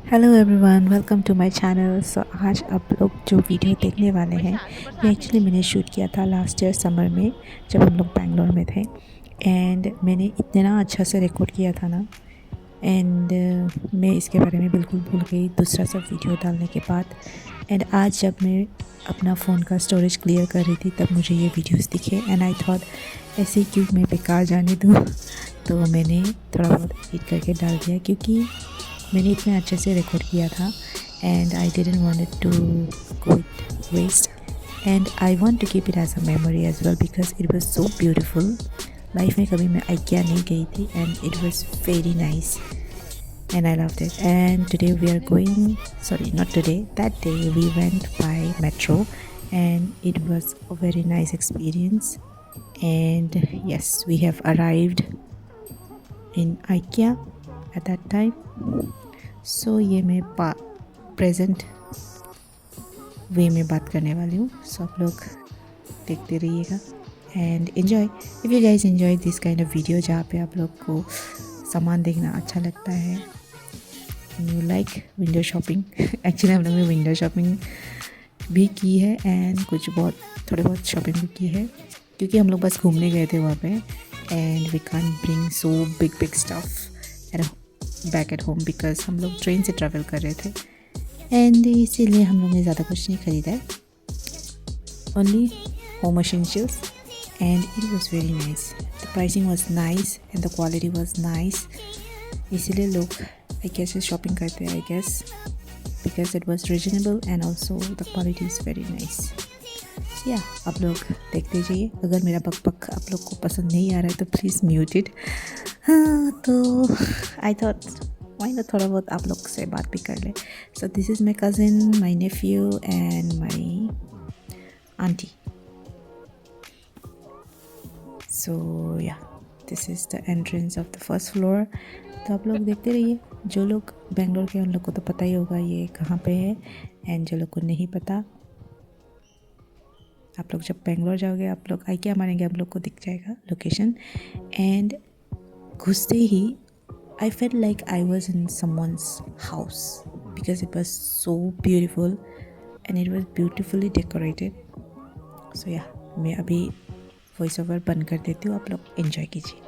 Hello everyone, welcome to my channel. So आज आप लोग जो वीडियो देखने वाले हैं ये एक्चुअली मैंने शूट किया था लास्ट ईयर समर में जब हम लोग बैंगलोर में थे। एंड मैंने इतना अच्छा से रिकॉर्ड किया था ना। एंड मैं इसके बारे में बिल्कुल भूल गई दूसरा सब वीडियो डालने के बाद। एंड आज जब मैं अपना फ़ोन का स्टोरेज क्लियर कर रही थी तब मुझे ये वीडियोस दिखे एंड आई थॉट ऐसे क्यों मैं बेकार जाने दूँ। तो मैंने थोड़ा बहुत एडिट करके डाल दिया क्योंकि मैंने इतने अच्छे से रिकॉर्ड किया था and I didn't want it to go it waste and I want to keep it as a memory as well because it was so beautiful. Life में कभी मैं IKEA नहीं गई थी and it was very nice and I loved it. And today we are going, sorry, not today, that day we went by metro and it was a very nice experience. And yes, we have arrived in IKEA at that time. So ये मैं present वे में बात करने वाली हूँ। सो आप लोग देखते रहिएगा and enjoy. If you guys enjoy this kind of video जहाँ पे आप लोग को सामान देखना अच्छा लगता है, you like window shopping. Actually हम लोग ने विंडो शॉपिंग भी की है एंड थोड़े बहुत शॉपिंग भी की है क्योंकि हम लोग बस घूमने गए थे वहाँ पे and we can't bring so big stuff back at home because हम लोग ट्रेन से ट्रैवल कर रहे थे एंड इसीलिए हम लोग ने ज़्यादा कुछ नहीं ख़रीदा है, only home essentials and it was very nice. The pricing was nice and the quality was nice, इसीलिए लोग आई गेस से शॉपिंग करते हैं I guess because it was reasonable and also the quality is very nice. या आप लोग देखते जाइए। अगर मेरा बक आप लोग को पसंद नहीं आ रहा है तो प्लीज़ म्यूट इट। हाँ, तो आई थॉट वाई ना थोड़ा बहुत आप लोग से बात भी कर ले। So this is my cousin, my nephew and my aunty. So yeah this is the entrance of the first floor. तो आप लोग देखते रहिए। जो लोग बेंगलोर के उन लोग को तो पता ही होगा ये कहाँ पे है एंड जो लोग को नहीं पता, आप लोग जब बेंगलोर जाओगे आप लोग IKEA मारेंगे आप लोग को दिख जाएगा लोकेशन। एंड घुसते ही I felt like I was in someone's house because it was so beautiful and it was beautifully decorated. So yeah, मैं अभी वॉइस ओवर बंद कर देती हूँ, आप लोग एंजॉय कीजिए।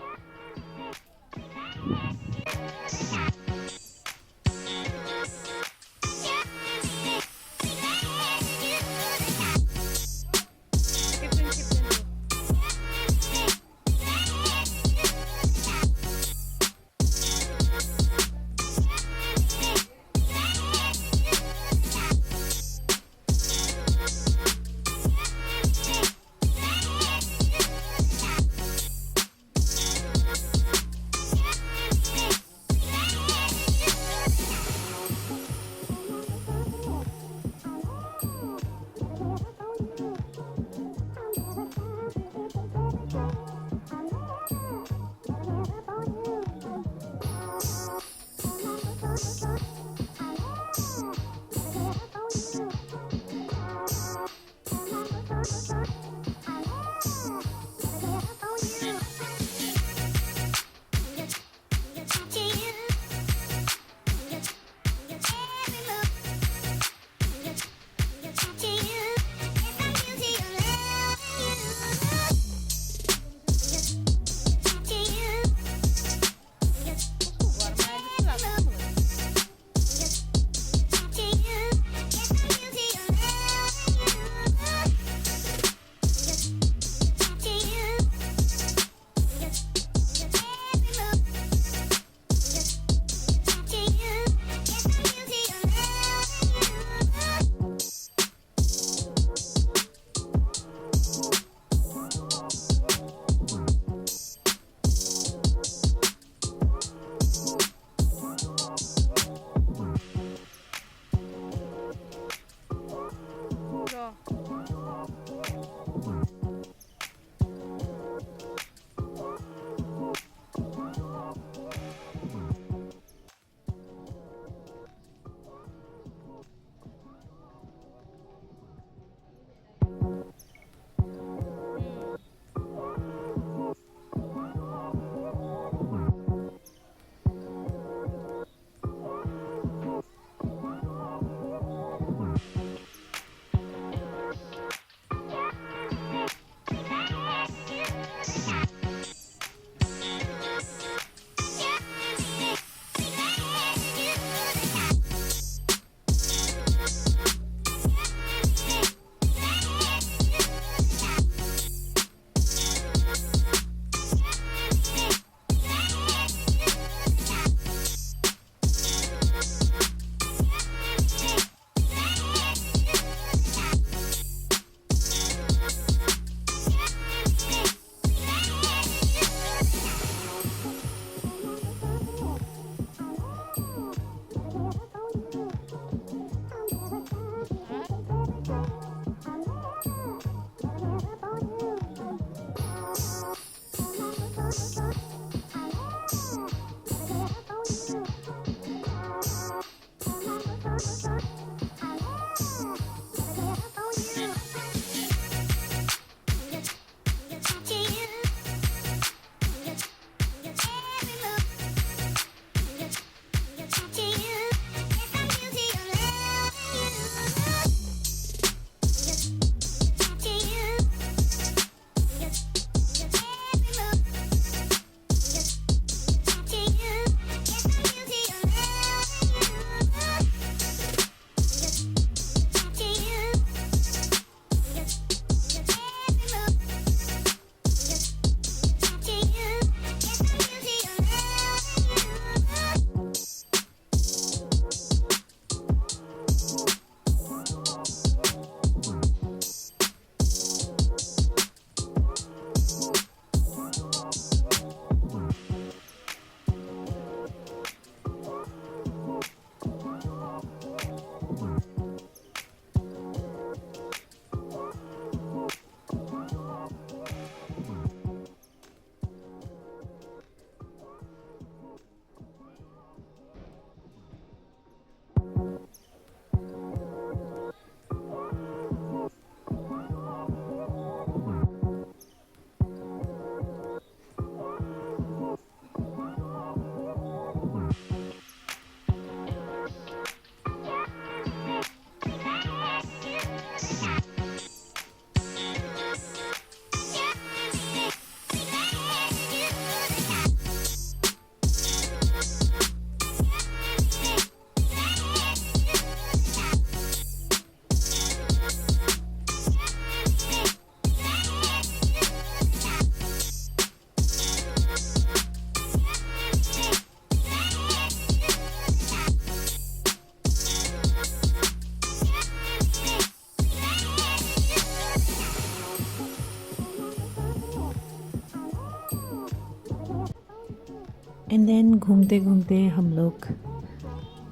एंड देन घूमते घूमते हम लोग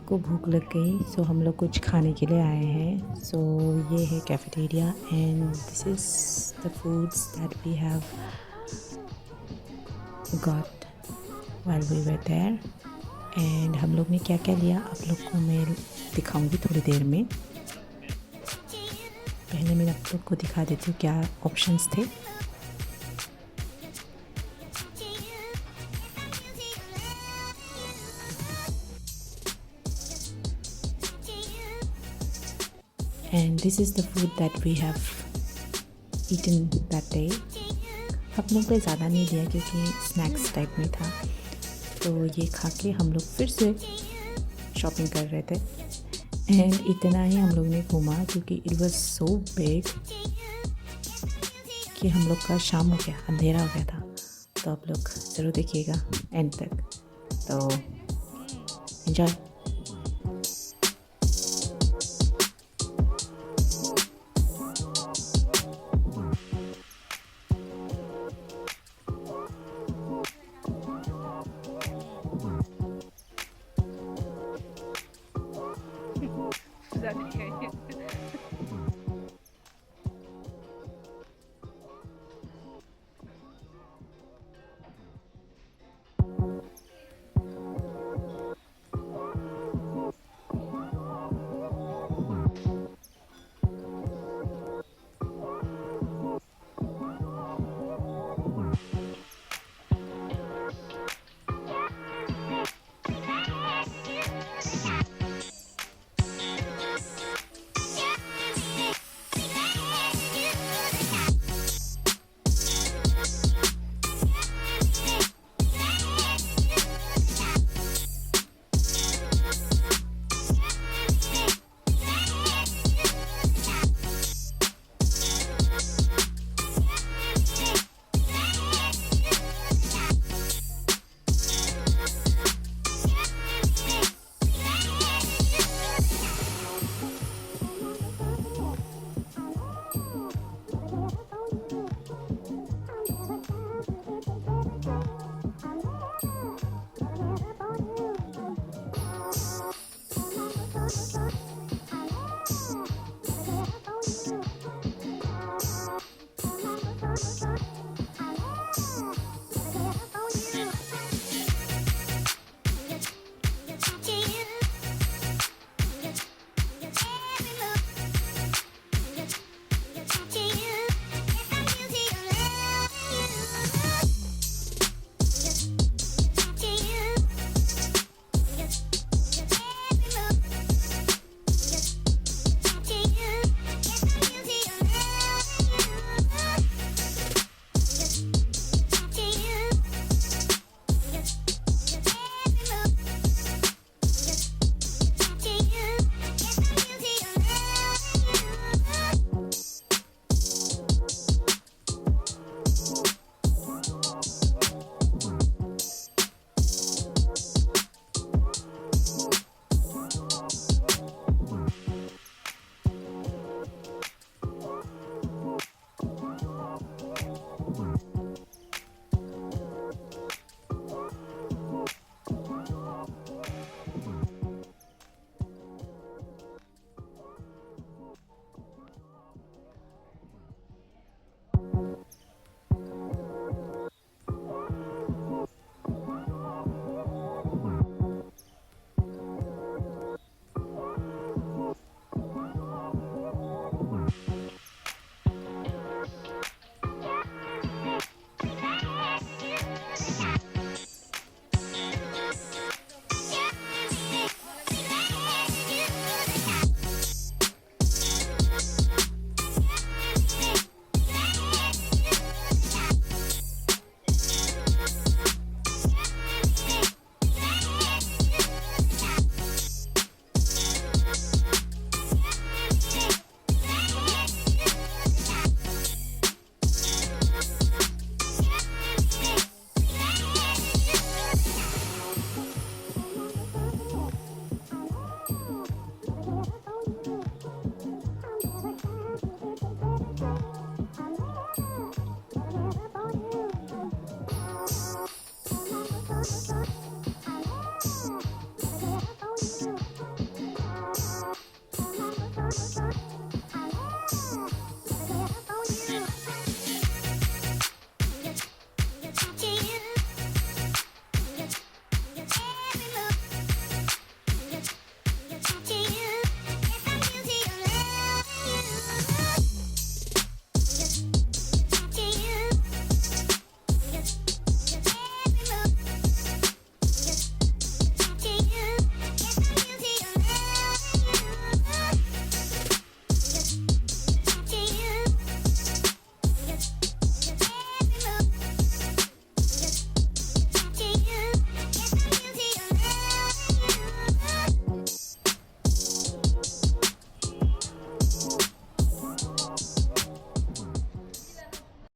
को भूख लग गई, सो हम लोग कुछ खाने के लिए आए हैं। सो ये है cafeteria and this is the foods that we have got while we were there. And हम लोग ने क्या क्या लिया आप लोग को मैं दिखाऊंगी थोड़ी देर में। पहले मैं आप लोग को दिखा देती हूँ क्या ऑप्शंस थे। And this is the food that we have eaten that day. हम लोग ने ज़्यादा नहीं लिया क्योंकि स्नैक्स टाइप में था, तो ये खा के हम लोग फिर से शॉपिंग कर रहे थे। एंड इतना ही हम लोग ने घूमा क्योंकि इट वाज सो बिग कि हम लोग का शाम हो गया, अंधेरा हो गया था। तो आप लोग ज़रूर देखिएगा एंड तक, तो एंजॉय।